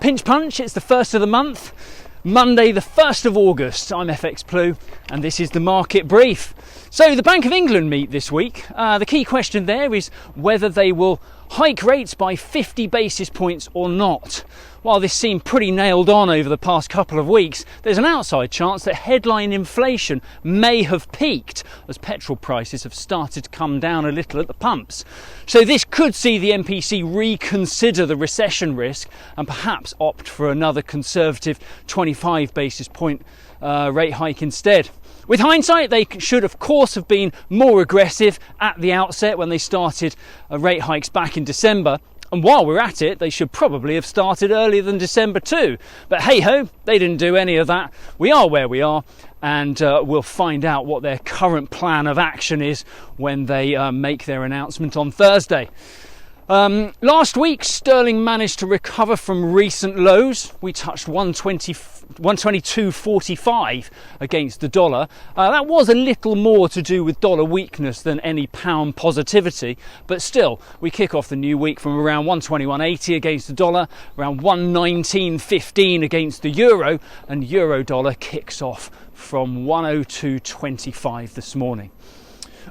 Pinch punch, it's the first of the month, Monday the 1st of August. I'm FxPlew and this is the market brief. So the Bank of England meet this week. The key question there is whether they will hike rates by 50 basis points or not. While this seemed pretty nailed on over the past couple of weeks, there's an outside chance that headline inflation may have peaked as petrol prices have started to come down a little at the pumps. So this could see the MPC reconsider the recession risk and perhaps opt for another conservative 25 basis point rate hike instead. With hindsight, they should of course have been more aggressive at the outset when they started rate hikes back in December. And while we're at it, they should probably have started earlier than December too. But hey ho, they didn't do any of that. We are where we are, and we'll find out what their current plan of action is when they make their announcement on Thursday. Last week, sterling managed to recover from recent lows. We touched 122.45 against the dollar. That was a little more to do with dollar weakness than any pound positivity, but still, we kick off the new week from around 121.80 against the dollar, around 119.15 against the euro, and euro dollar kicks off from 102.25 this morning.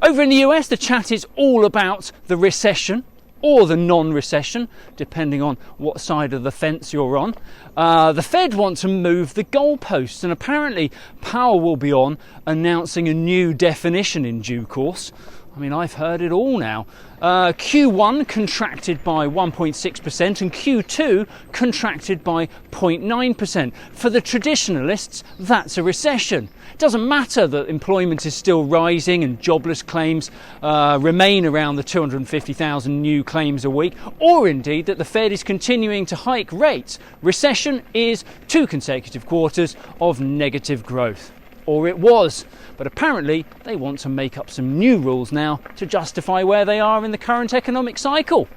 Over in the US, the chat is all about the recession, or the non-recession, depending on what side of the fence you're on. The Fed want to move the goalposts, and apparently Powell will be on announcing a new definition in due course. I mean, I've heard it all now. Q1 contracted by 1.6% and Q2 contracted by 0.9%. For the traditionalists, that's a recession. It doesn't matter that employment is still rising and jobless claims remain around the 250,000 new claims a week, or indeed that the Fed is continuing to hike rates. Recession is 2 consecutive quarters of negative growth. Or it was, but apparently they want to make up some new rules now to justify where they are in the current economic cycle.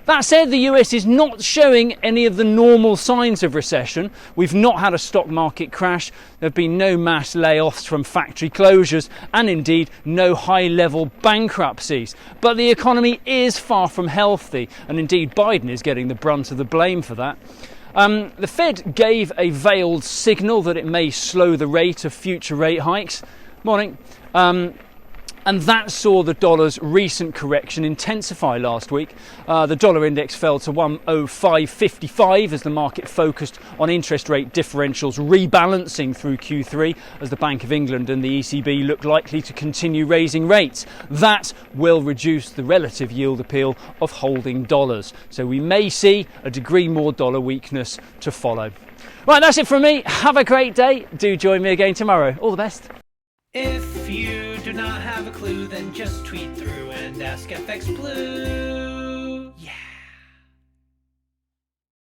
That said, the US is not showing any of the normal signs of recession. We've not had a stock market crash, there have been no mass layoffs from factory closures, and indeed no high-level bankruptcies. But the economy is far from healthy, and indeed Biden is getting the brunt of the blame for that. The Fed gave a veiled signal that it may slow the rate of future rate hikes. Morning. And that saw the dollar's recent correction intensify last week. The dollar index fell to 105.55 as the market focused on interest rate differentials rebalancing through Q3 as the Bank of England and the ECB look likely to continue raising rates. That will reduce the relative yield appeal of holding dollars. So we may see a degree more dollar weakness to follow. Right, that's it from me. Have a great day. Do join me again tomorrow. All the best. If you do not have a clue, then just tweet through and ask FxPlew.